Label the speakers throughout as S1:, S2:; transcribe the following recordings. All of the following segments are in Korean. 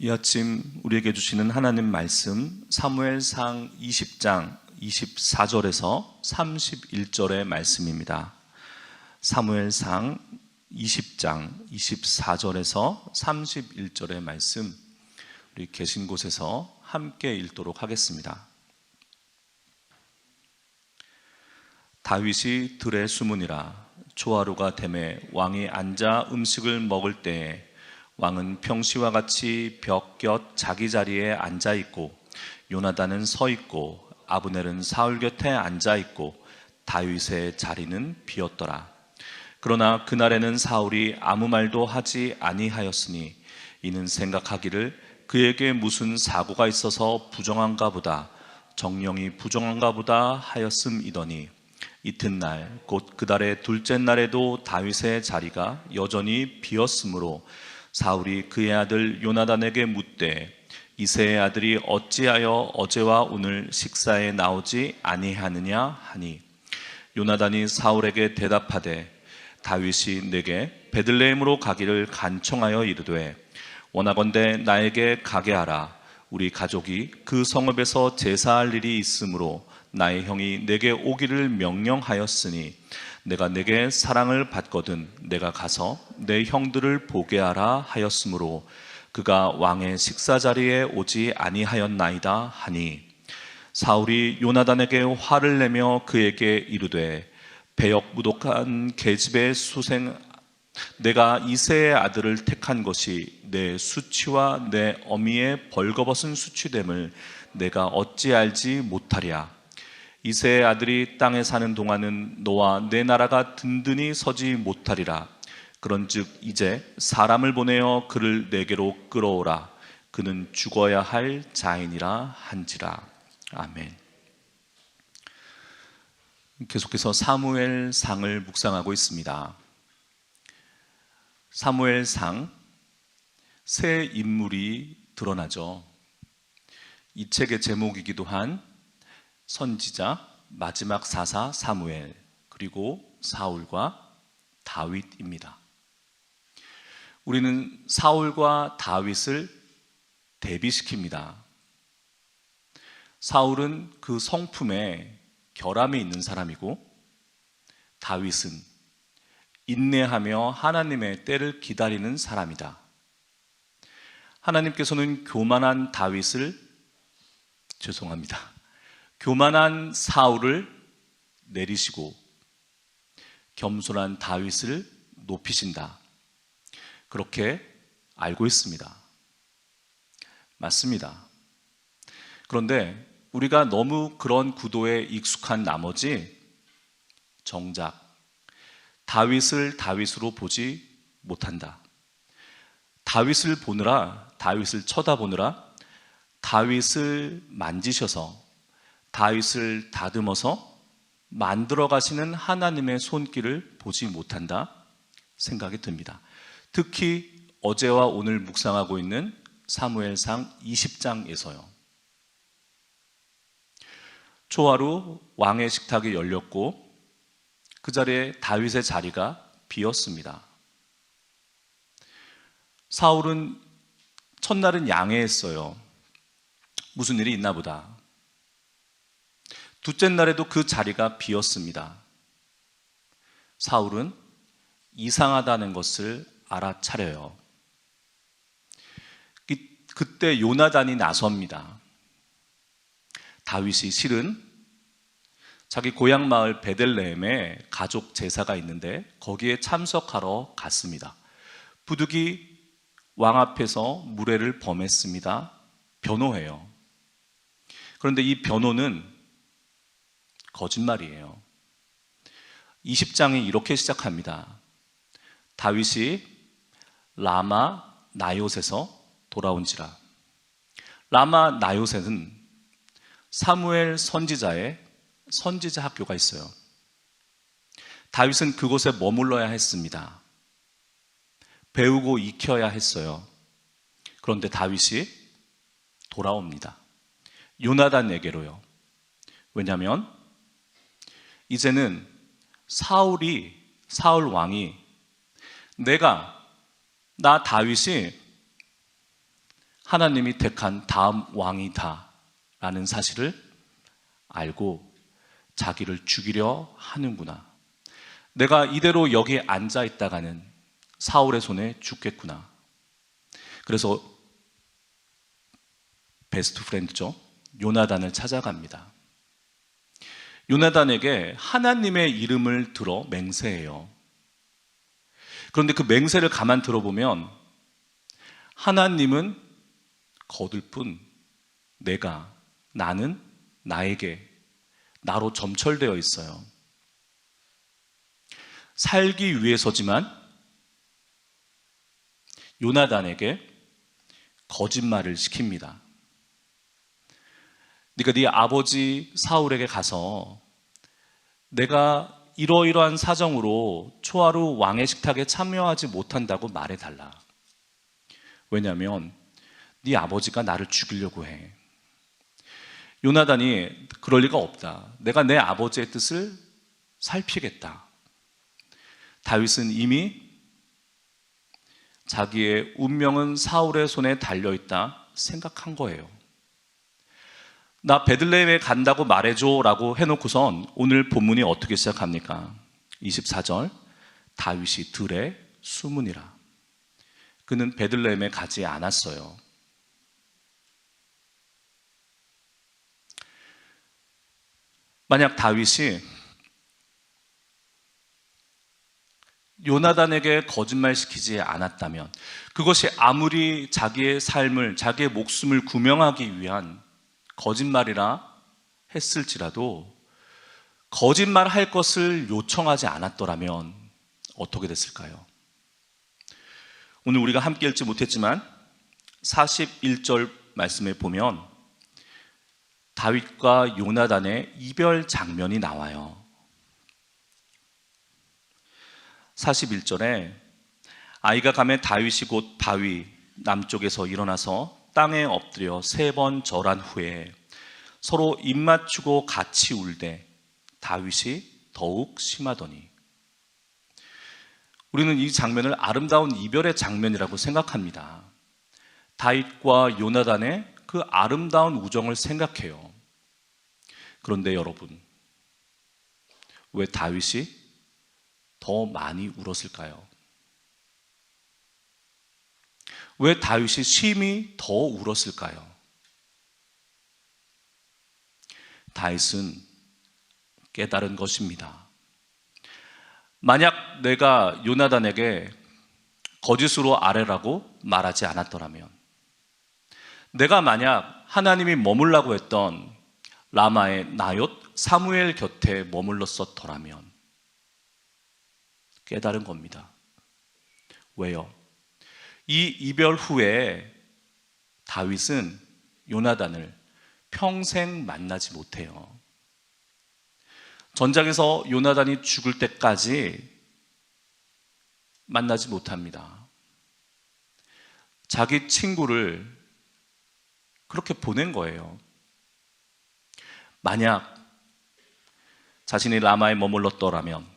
S1: 이 아침 우리에게 주시는 하나님 말씀 사무엘상 20장 24절에서 31절의 말씀입니다. 사무엘상 20장 24절에서 31절의 말씀, 우리 계신 곳에서 함께 읽도록 하겠습니다. 다윗이 들에 숨으니라. 조하루가 되매 왕이 앉아 음식을 먹을 때에 왕은 평시와 같이 벽 곁 자기 자리에 앉아 있고 요나단은 서 있고 아브넬은 사울 곁에 앉아 있고 다윗의 자리는 비었더라. 그러나 그날에는 사울이 아무 말도 하지 아니하였으니 이는 생각하기를 그에게 무슨 사고가 있어서 부정한가 보다, 정령이 부정한가 보다 하였음이더니 이튿날 곧 그달의 둘째 날에도 다윗의 자리가 여전히 비었으므로 사울이 그의 아들 요나단에게 묻되 이새의 아들이 어찌하여 어제와 오늘 식사에 나오지 아니하느냐 하니 요나단이 사울에게 대답하되 다윗이 내게 베들레헴으로 가기를 간청하여 이르되 원하건대 나에게 가게 하라. 우리 가족이 그 성읍에서 제사할 일이 있으므로 나의 형이 내게 오기를 명령하였으니 내가 내게 사랑을 받거든 내가 가서 내 형들을 보게 하라 하였으므로 그가 왕의 식사 자리에 오지 아니하였나이다 하니 사울이 요나단에게 화를 내며 그에게 이르되 배역 무독한 계집의 수생 내가 이새의 아들을 택한 것이 내 수치와 내 어미의 벌거벗은 수치됨을 내가 어찌 알지 못하랴. 이새의 아들이 땅에 사는 동안은 너와 내 나라가 든든히 서지 못하리라. 그런즉 이제 사람을 보내어 그를 내게로 끌어오라. 그는 죽어야 할 자인이라 한지라. 아멘. 계속해서 사무엘상을 묵상하고 있습니다. 사무엘상, 새 인물이 드러나죠. 이 책의 제목이기도 한 선지자, 마지막 사사 사무엘, 그리고 사울과 다윗입니다. 우리는 사울과 다윗을 대비시킵니다. 사울은 그 성품에 결함이 있는 사람이고 다윗은 인내하며 하나님의 때를 기다리는 사람이다. 하나님께서는 교만한 교만한 사울을 내리시고 겸손한 다윗을 높이신다. 그렇게 알고 있습니다. 맞습니다. 그런데 우리가 너무 그런 구도에 익숙한 나머지 정작 다윗을 다윗으로 보지 못한다. 다윗을 쳐다보느라 다윗을 만지셔서 다윗을 다듬어서 만들어 가시는 하나님의 손길을 보지 못한다 생각이 듭니다. 특히 어제와 오늘 묵상하고 있는 사무엘상 20장에서요. 초하루 왕의 식탁이 열렸고 그 자리에 다윗의 자리가 비었습니다. 사울은 첫날은 양해했어요. 무슨 일이 있나 보다. 둘째 날에도 그 자리가 비었습니다. 사울은 이상하다는 것을 알아차려요. 그때 요나단이 나섭니다. 다윗이 실은 자기 고향 마을 베들레헴에 가족 제사가 있는데 거기에 참석하러 갔습니다. 부득이 왕 앞에서 무례를 범했습니다. 변호해요. 그런데 이 변호는 거짓말이에요. 20장이 이렇게 시작합니다. 다윗이 라마 나요셋에서 돌아온지라. 라마 나요셋은 사무엘 선지자의 선지자 학교가 있어요. 다윗은 그곳에 머물러야 했습니다. 배우고 익혀야 했어요. 그런데 다윗이 돌아옵니다. 요나단에게로요. 왜냐하면 이제는 사울 왕이 나 다윗이 하나님이 택한 다음 왕이다 라는 사실을 알고 자기를 죽이려 하는구나. 내가 이대로 여기에 앉아 있다가는 사울의 손에 죽겠구나. 그래서 베스트 프렌드죠, 요나단을 찾아갑니다. 요나단에게 하나님의 이름을 들어 맹세해요. 그런데 그 맹세를 가만 들어보면 하나님은 거들 뿐 나는 나에게 나로 점철되어 있어요. 살기 위해서지만 요나단에게 거짓말을 시킵니다. 네가 네 아버지 사울에게 가서 내가 이러이러한 사정으로 초하루 왕의 식탁에 참여하지 못한다고 말해달라. 왜냐하면 네 아버지가 나를 죽이려고 해. 요나단이 그럴 리가 없다. 내가 내 아버지의 뜻을 살피겠다. 다윗은 이미 자기의 운명은 사울의 손에 달려있다 생각한 거예요. 나 베들레헴에 간다고 말해줘 라고 해놓고선 오늘 본문이 어떻게 시작합니까? 24절, 다윗이 들에 숨으니라. 그는 베들레헴에 가지 않았어요. 만약 다윗이 요나단에게 거짓말시키지 않았다면, 그것이 아무리 자기의 삶을, 자기의 목숨을 구명하기 위한 거짓말이라 했을지라도 거짓말할 것을 요청하지 않았더라면 어떻게 됐을까요? 오늘 우리가 함께 읽지 못했지만 41절 말씀에 보면 다윗과 요나단의 이별 장면이 나와요. 41절에 아이가 가매 다윗이 곧 바위 남쪽에서 일어나서 땅에 엎드려 3번 절한 후에 서로 입맞추고 같이 울되 다윗이 더욱 심하더니. 우리는 이 장면을 아름다운 이별의 장면이라고 생각합니다. 다윗과 요나단의 그 아름다운 우정을 생각해요. 그런데 여러분, 왜 다윗이 더 많이 울었을까요? 왜 다윗이 심히 더 울었을까요? 다윗은 깨달은 것입니다. 만약 내가 요나단에게 거짓으로 아뢰라고 말하지 않았더라면, 내가 만약 하나님이 머물라고 했던 라마의 나옅 사무엘 곁에 머물렀었더라면, 깨달은 겁니다. 왜요? 이 이별 후에 다윗은 요나단을 평생 만나지 못해요. 전장에서 요나단이 죽을 때까지 만나지 못합니다. 자기 친구를 그렇게 보낸 거예요. 만약 자신이 라마에 머물렀더라면,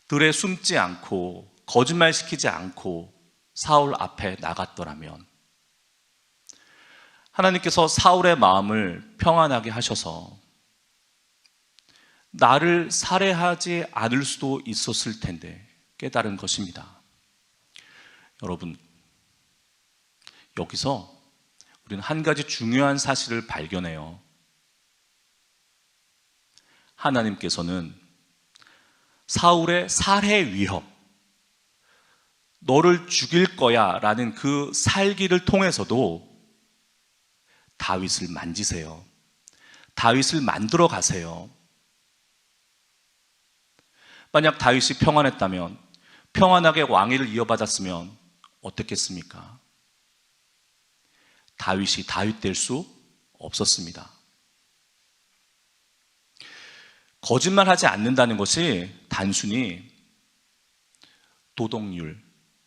S1: 들에 숨지 않고 거짓말 시키지 않고 사울 앞에 나갔더라면, 하나님께서 사울의 마음을 평안하게 하셔서 나를 살해하지 않을 수도 있었을 텐데 깨달은 것입니다. 여러분, 여기서 우리는 한 가지 중요한 사실을 발견해요. 하나님께서는 사울의 살해 위협, 너를 죽일 거야 라는 그 살기를 통해서도 다윗을 만지세요. 다윗을 만들어 가세요. 만약 다윗이 평안했다면, 평안하게 왕위를 이어받았으면 어떻겠습니까? 다윗이 다윗 될 수 없었습니다. 거짓말하지 않는다는 것이 단순히 도덕률,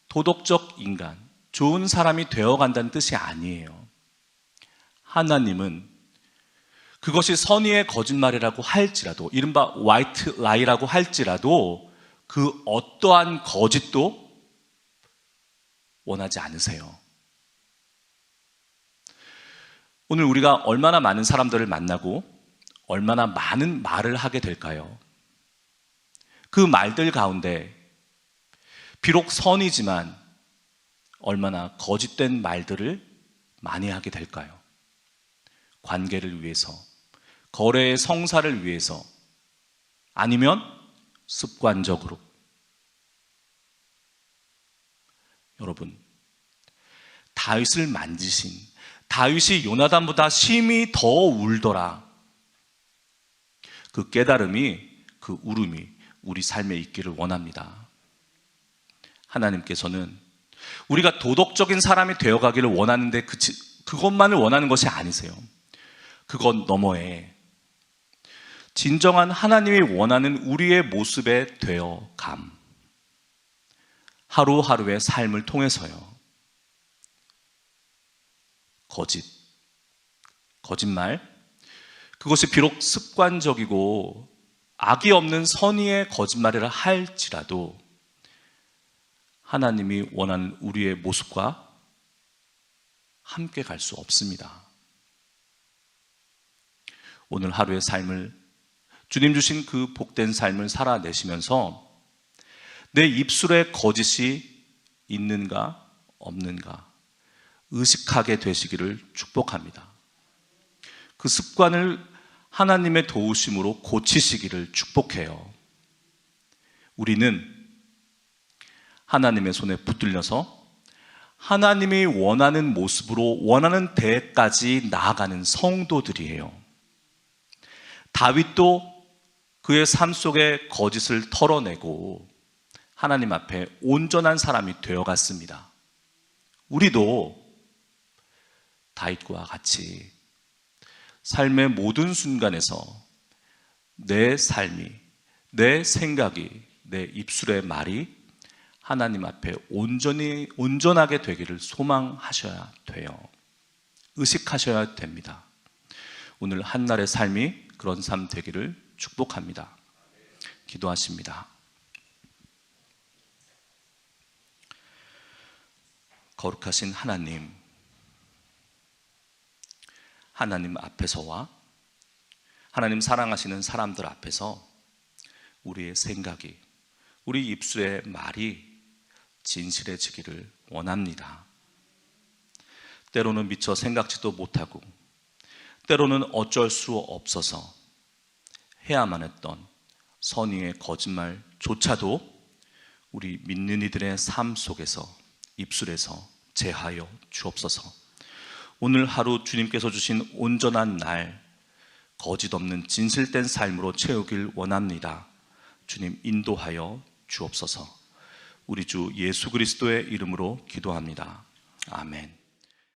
S1: 도덕적 인간, 좋은 사람이 되어간다는 뜻이 아니에요. 하나님은 그것이 선의의 거짓말이라고 할지라도, 이른바 화이트 라이라고 할지라도 그 어떠한 거짓도 원하지 않으세요. 오늘 우리가 얼마나 많은 사람들을 만나고 얼마나 많은 말을 하게 될까요? 그 말들 가운데 비록 선이지만 얼마나 거짓된 말들을 많이 하게 될까요? 관계를 위해서, 거래의 성사를 위해서, 아니면 습관적으로. 여러분, 다윗을 만지신, 다윗이 요나단보다 심히 더 울더라. 그 깨달음이, 그 울음이 우리 삶에 있기를 원합니다. 하나님께서는 우리가 도덕적인 사람이 되어가기를 원하는데 그것만을 원하는 것이 아니세요. 그것 너머에 진정한 하나님이 원하는 우리의 모습에 되어감, 하루하루의 삶을 통해서요. 거짓말, 그것이 비록 습관적이고 악이 없는 선의의 거짓말이라 할지라도 하나님이 원하는 우리의 모습과 함께 갈 수 없습니다. 오늘 하루의 삶을, 주님 주신 그 복된 삶을 살아내시면서 내 입술에 거짓이 있는가 없는가 의식하게 되시기를 축복합니다. 그 습관을 하나님의 도우심으로 고치시기를 축복해요. 우리는 하나님의 손에 붙들려서 하나님이 원하는 모습으로 원하는 데까지 나아가는 성도들이에요. 다윗도 그의 삶 속에 거짓을 털어내고 하나님 앞에 온전한 사람이 되어갔습니다. 우리도 다윗과 같이 삶의 모든 순간에서 내 삶이, 내 생각이, 내 입술의 말이 하나님 앞에 온전하게 되기를 소망하셔야 돼요. 의식하셔야 됩니다. 오늘 한날의 삶이 그런 삶 되기를 축복합니다. 기도하십니다. 거룩하신 하나님, 하나님 앞에서와 하나님 사랑하시는 사람들 앞에서 우리의 생각이, 우리 입술의 말이 진실해지기를 원합니다. 때로는 미처 생각지도 못하고 때로는 어쩔 수 없어서 해야만 했던 선의의 거짓말조차도 우리 믿는 이들의 삶 속에서, 입술에서 제하여 주옵소서. 오늘 하루 주님께서 주신 온전한 날, 거짓 없는 진실된 삶으로 채우길 원합니다. 주님 인도하여 주옵소서. 우리 주 예수 그리스도의 이름으로 기도합니다. 아멘.